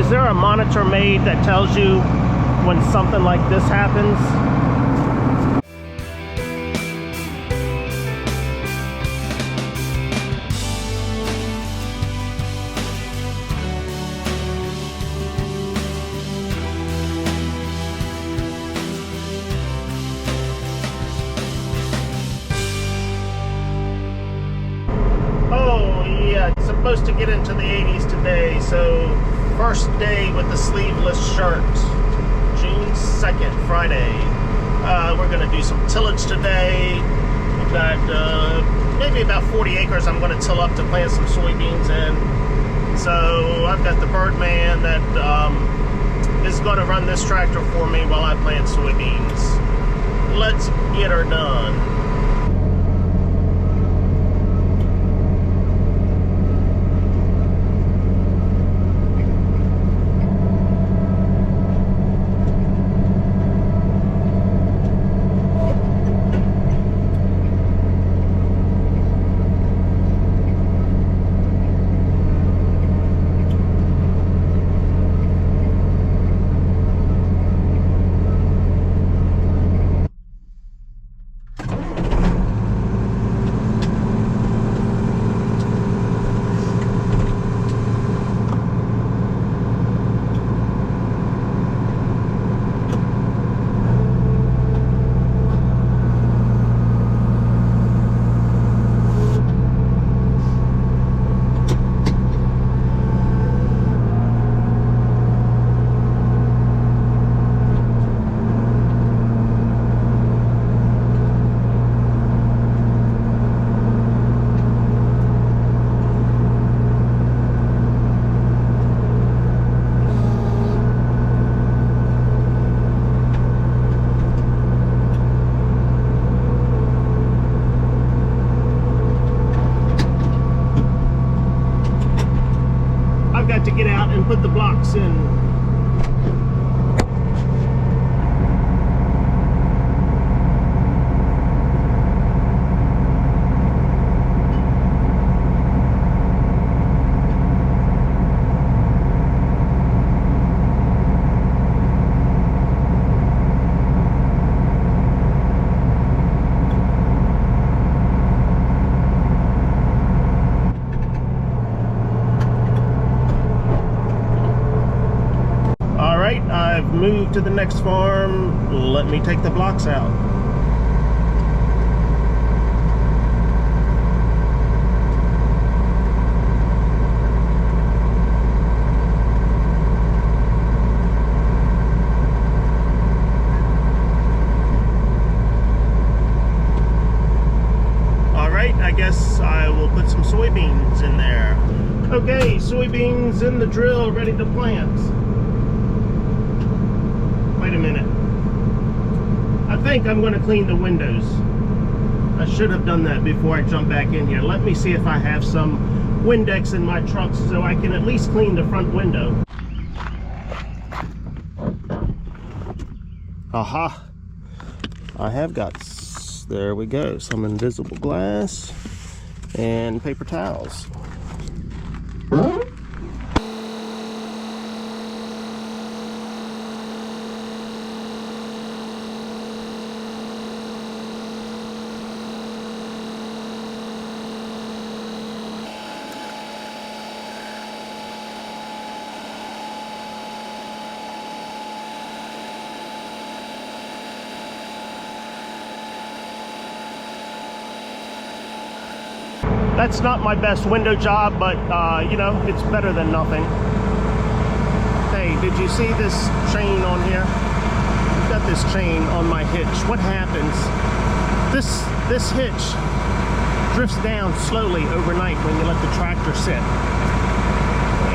is there a monitor made that tells you when something like this happens? It's supposed to get into the 80s today, so first day with the sleeveless shirt, June 2nd, Friday. We're going to do some tillage today. We've got maybe about 40 acres I'm going to till up to plant some soybeans in. So I've got the Birdman that is going to run this tractor for me while I plant soybeans. Let's get her done. To get out and put the blocks in. I've moved to the next farm. Let me take the blocks out. All right, I guess I will put some soybeans in there. Okay, soybeans in the drill, ready to plant. Wait a minute. I think I'm going to clean the windows. I should have done that before I jump back in here. Let me see if I have some Windex in my truck so I can at least clean the front window. Aha. I have got, there we go, some invisible glass and paper towels. That's not my best window job, but you know, it's better than nothing. Hey, did you see this chain on here? I've got this chain on my hitch. What happens? This hitch drifts down slowly overnight when you let the tractor sit.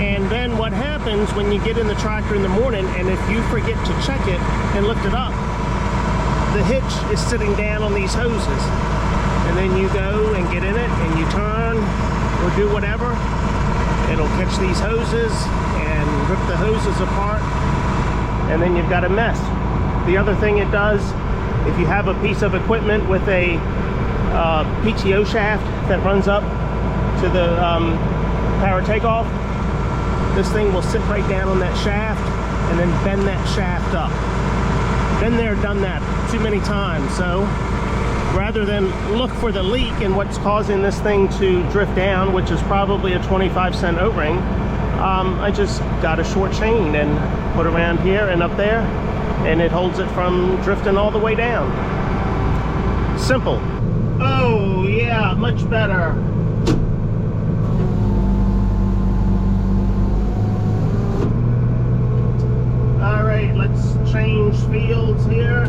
And then what happens when you get in the tractor in the morning, and if you forget to check it and lift it up, the hitch is sitting down on these hoses. And then you go and get in it and you turn or do whatever, it'll catch these hoses and rip the hoses apart, and then you've got a mess. The other thing it does, if you have a piece of equipment with a PTO shaft that runs up to the power takeoff, this thing will sit right down on that shaft and then bend that shaft up. Been there, done that too many times. So rather than look for the leak and what's causing this thing to drift down, which is probably a 25-cent O-ring, I just got a short chain and put around here and up there, and it holds it from drifting all the way down. Simple. Oh yeah, much better. All right, let's change fields here.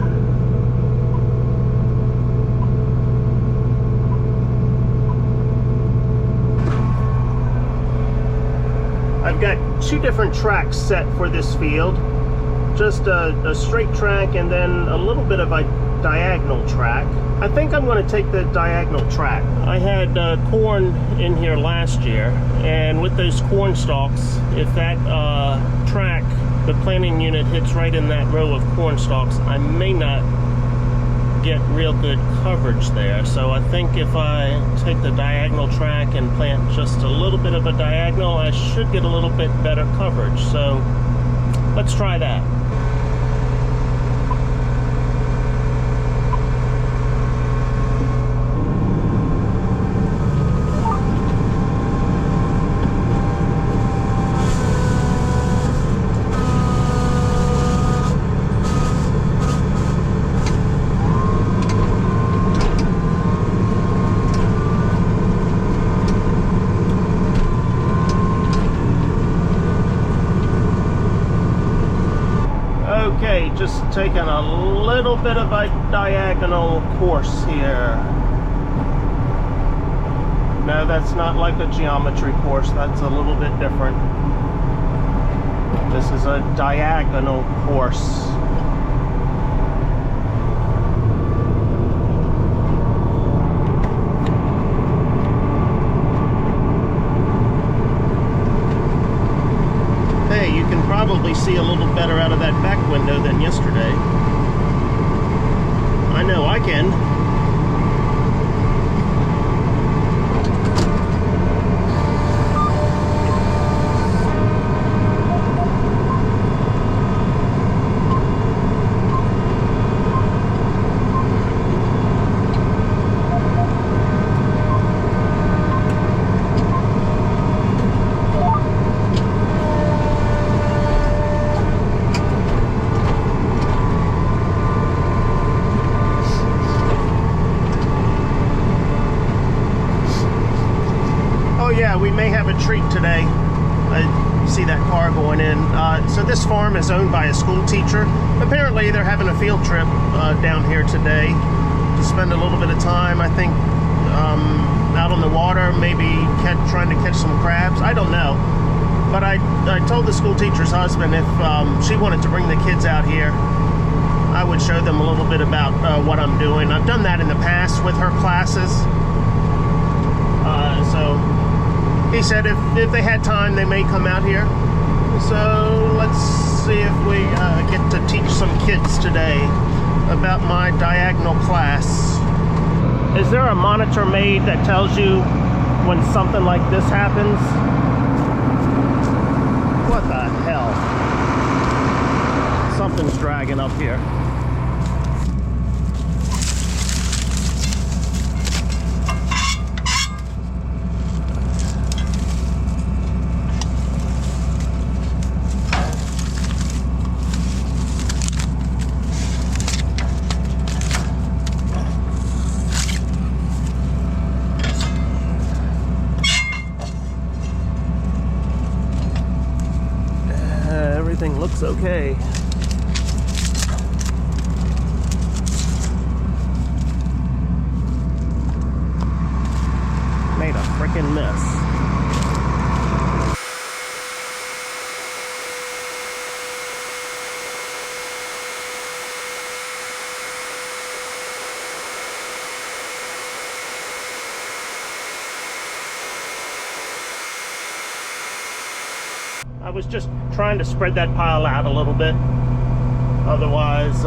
I've got two different tracks set for this field. Just a straight track and then a little bit of a diagonal track. I think I'm going to take the diagonal track. I had corn in here last year, and with those corn stalks, if that track, the planting unit, hits right in that row of corn stalks, I may not get real good coverage there. So I think if I take the diagonal track and plant just a little bit of a diagonal, I should get a little bit better coverage. So let's try that. Okay, just taking a little bit of a diagonal course here. No, that's not like a geometry course. That's a little bit different. This is a diagonal course. Hey, you can probably see a little better out of that back window than yesterday. I know I can. Yeah, we may have a treat today. I see that car going in. So this farm is owned by a school teacher. Apparently they're having a field trip down here today to spend a little bit of time, I think, out on the water, maybe trying to catch some crabs. I don't know. But I told the school teacher's husband if she wanted to bring the kids out here, I would show them a little bit about what I'm doing. I've done that in the past with her classes. So he said if they had time, they may come out here. So let's see if we get to teach some kids today about my diagonal class. Is there a monitor made that tells you when something like this happens? What the hell? Something's dragging up here. Everything looks okay. Made a freaking mess. I was just trying to spread that pile out a little bit. Otherwise,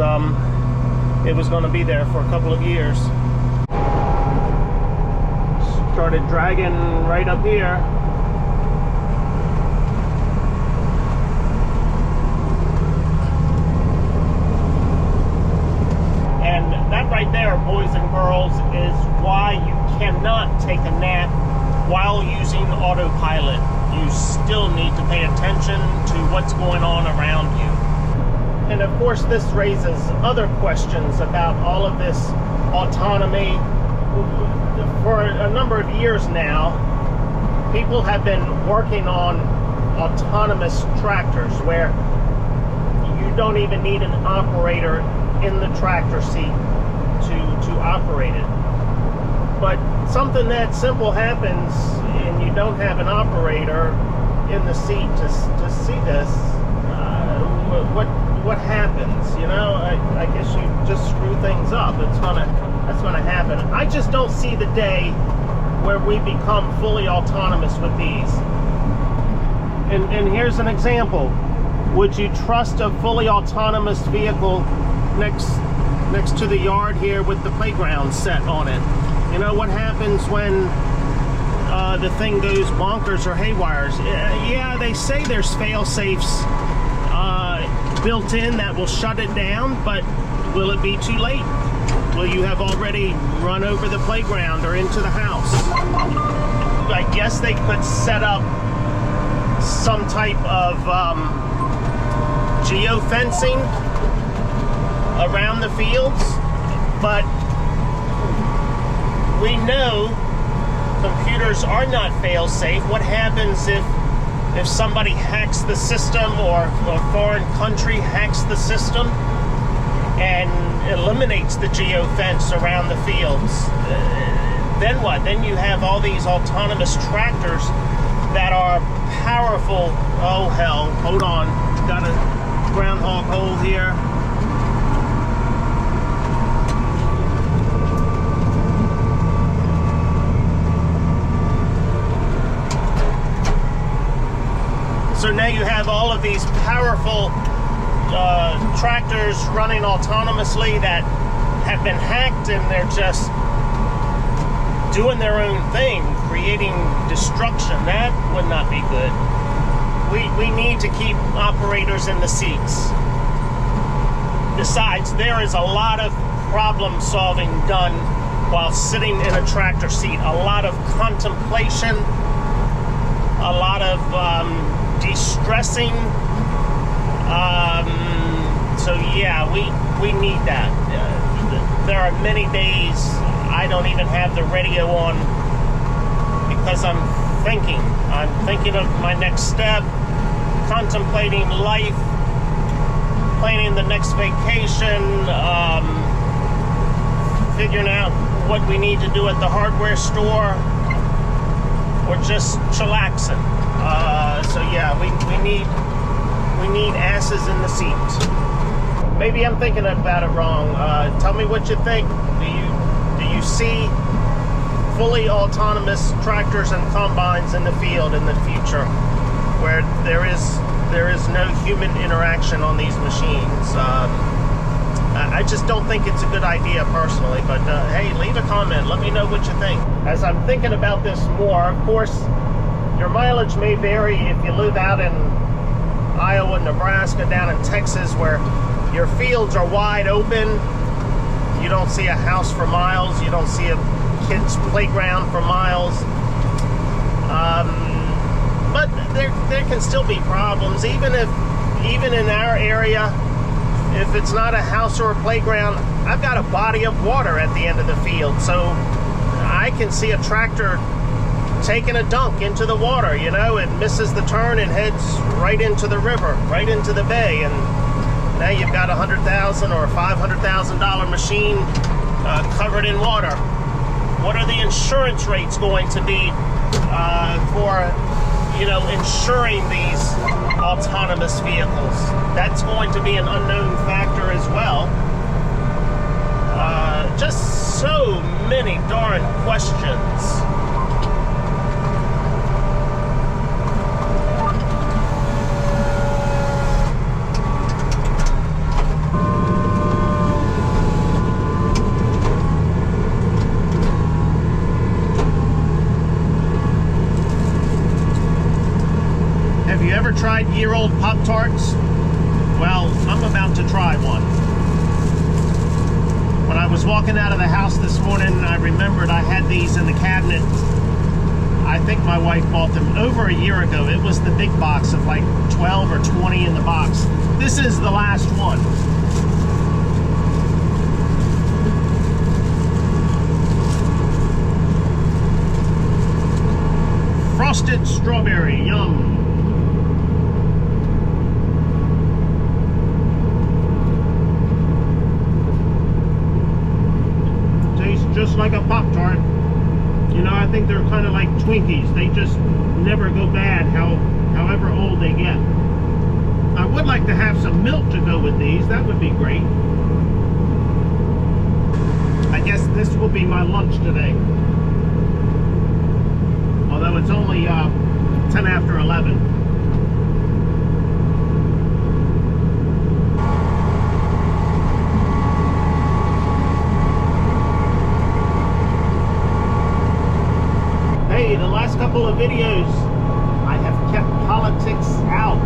it was going to be there for a couple of years. Started dragging right up here. is why you cannot take a nap while using autopilot. You still need to pay attention to what's going on around you. And of course, this raises other questions about all of this autonomy. For a number of years now, people have been working on autonomous tractors where you don't even need an operator in the tractor seat to operate it. But something that simple happens and you don't have an operator in the seat to see this, what happens? You know, I guess you just screw things up. That's gonna happen. I just don't see the day where we become fully autonomous with these. And here's an example. Would you trust a fully autonomous vehicle next to the yard here with the playground set on it? You know, what happens when the thing goes bonkers or haywires? Yeah, they say there's fail-safes built in that will shut it down, but will it be too late? Will you have already run over the playground or into the house? I guess they could set up some type of geofencing around the fields, but we know computers are not fail-safe. What happens if somebody hacks the system or a foreign country hacks the system and eliminates the geofence around the fields? Then what? Then you have all these autonomous tractors that are powerful. Oh hell, hold on. Got a groundhog hole here. So now you have all of these powerful tractors running autonomously that have been hacked, and they're just doing their own thing, creating destruction. That would not be good. We need to keep operators in the seats. Besides, there is a lot of problem solving done while sitting in a tractor seat. A lot of contemplation, a lot of de-stressing. So yeah, we need that. There are many days I don't even have the radio on because I'm thinking of my next step, contemplating life, planning the next vacation, figuring out what we need to do at the hardware store, or just chillaxing. So yeah, we need asses in the seat. Maybe I'm thinking about it wrong. Tell me what you think. Do you see fully autonomous tractors and combines in the field in the future, where there is no human interaction on these machines? I just don't think it's a good idea personally, but hey, leave a comment. Let me know what you think. As I'm thinking about this more, of course, your mileage may vary if you live out in Iowa, Nebraska, down in Texas, where your fields are wide open. You don't see a house for miles. You don't see a kid's playground for miles. But there can still be problems, even in our area. If it's not a house or a playground, I've got a body of water at the end of the field, so I can see a tractor taking a dunk into the water. You know, it misses the turn and heads right into the river, right into the bay, and now you've got a $100,000 or $500,000 machine covered in water. What are the insurance rates going to be for, you know, insuring these autonomous vehicles? That's going to be an unknown factor as well. Just so many darn questions. Have you ever tried year-old Pop-Tarts? Well, I'm about to try one. When I was walking out of the house this morning, I remembered I had these in the cabinet. I think my wife bought them over a year ago. It was the big box of like 12 or 20 in the box. This is the last one. Frosted strawberry, yum. Tastes just like a Pop-Tart. You know, I think they're kind of like Twinkies. They just never go bad however old they get. I would like to have some milk to go with these. That would be great. I guess this will be my lunch today. Although it's only 10 after 11. Hey, the last couple of videos, I have kept politics out.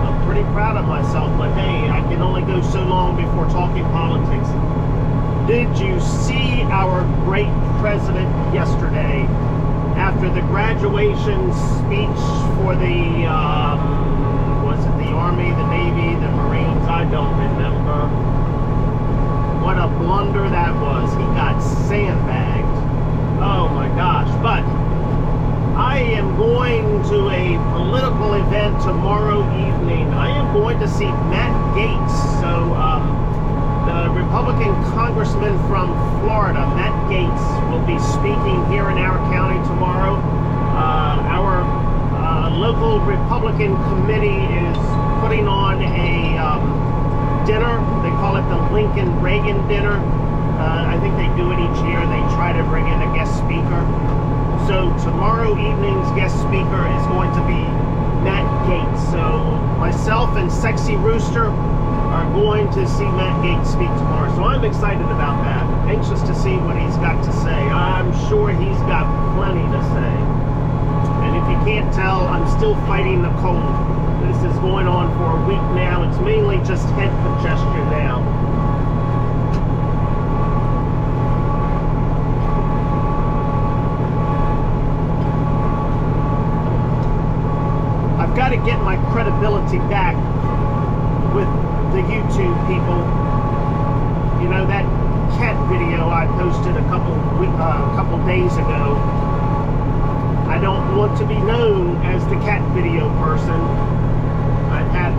I'm pretty proud of myself, but hey, I can only go so long before talking politics. Did you see our great president yesterday after the graduation speech for the, was it the Army, the Navy, the Marines? I don't remember. What a blunder that was. He got sandbagged. Oh my gosh. But I am going to a political event tomorrow evening. I am going to see Matt Gaetz. So the Republican congressman from Florida, Matt Gaetz, will be speaking here in our county tomorrow. Our local Republican committee is putting on a dinner. They call it the Lincoln Reagan dinner. I think they do it each year. They try to bring in a guest speaker. So tomorrow evening's guest speaker is going to be Matt Gaetz. So myself and Sexy Rooster are going to see Matt Gaetz speak tomorrow. So I'm excited about that. Anxious to see what he's got to say. I'm sure he's got plenty to say. And if you can't tell, I'm still fighting the cold. This is going on for a week now. It's mainly just head congestion now. I've got to get my credibility back with the YouTube people. You know, that cat video I posted a couple days ago. I don't want to be known as the cat video person. I've had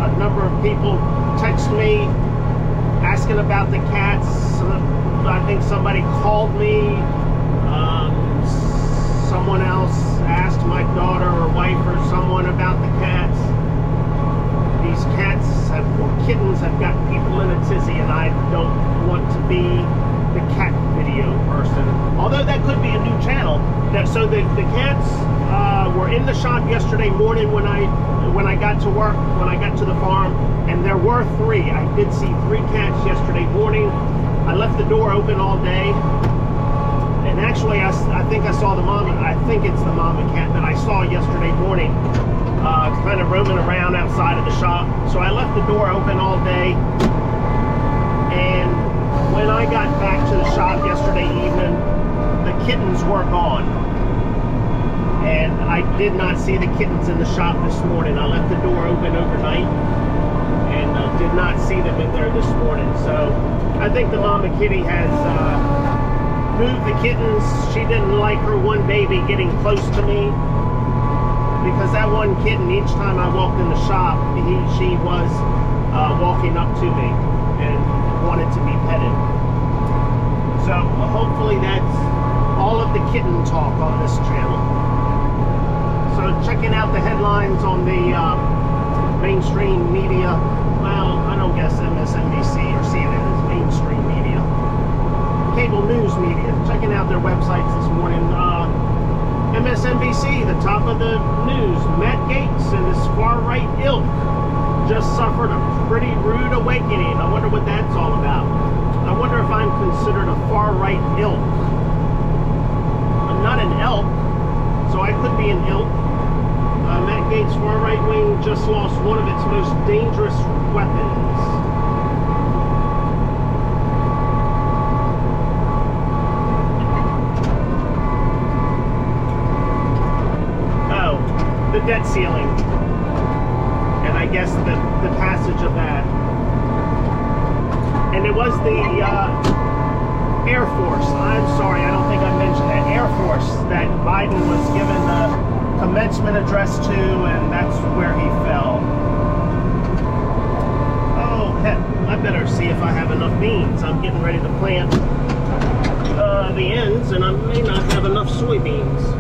a number of people text me asking about the cats. I think somebody called me. Someone else asked my daughter or wife or someone about the cats. These cats or kittens have got people in a tizzy, and I don't want to be the cat video person. Although that could be a new channel. So the cats were in the shop yesterday morning when I got to work, when I got to the farm, and there were 3. I did see 3 cats yesterday morning. I left the door open all day. And actually, I think I saw the mama. I think it's the mama cat that I saw yesterday morning, kind of roaming around outside of the shop. So I left the door open all day. And when I got back to the shop yesterday evening, the kittens were gone. And I did not see the kittens in the shop this morning. I left the door open overnight and did not see them in there this morning. So I think the mama kitty has moved the kittens. She didn't like her one baby getting close to me, because that one kitten, each time I walked in the shop, she was walking up to me and wanted to be petted. So hopefully that's all of the kitten talk on this channel. So checking out the headlines on the mainstream media. Well, I don't guess MSNBC or CNN is mainstream media. Cable news media, checking out their websites this morning. MSNBC, the top of the news, Matt Gaetz and his far-right ilk just suffered a pretty rude awakening. I wonder what that's all about. I wonder if I'm considered a far-right ilk. I'm not an elk, so I could be an ilk. Matt Gaetz' far-right wing just lost one of its most dangerous weapons. debt ceiling, and I guess the passage of that. And it was the Air Force. I'm sorry, I don't think I mentioned that. Air Force that Biden was given the commencement address to, and that's where he fell. Oh, heck, I better see if I have enough beans. I'm getting ready to plant the ends, and I may not have enough soybeans.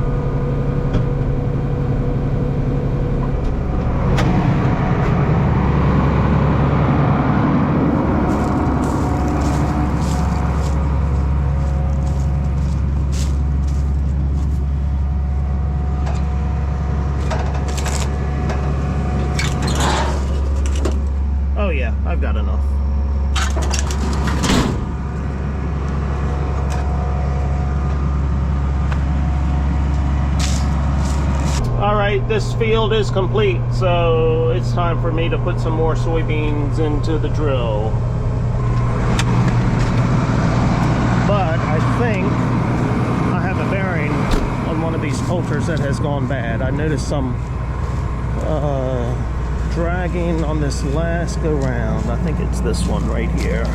Oh yeah, I've got enough. Alright, this field is complete, so it's time for me to put some more soybeans into the drill. But I think I have a bearing on one of these coulters that has gone bad. I noticed some dragging on this last go round. I think it's this one right here.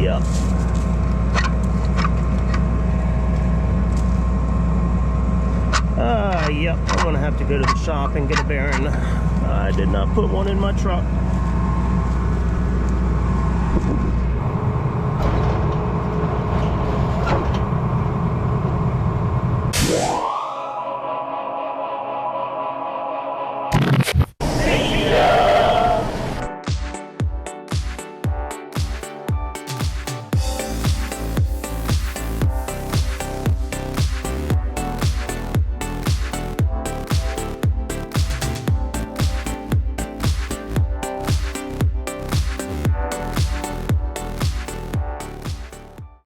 Yep. Yep, I'm gonna have to go to the shop and get a bearing. I did not put one in my truck.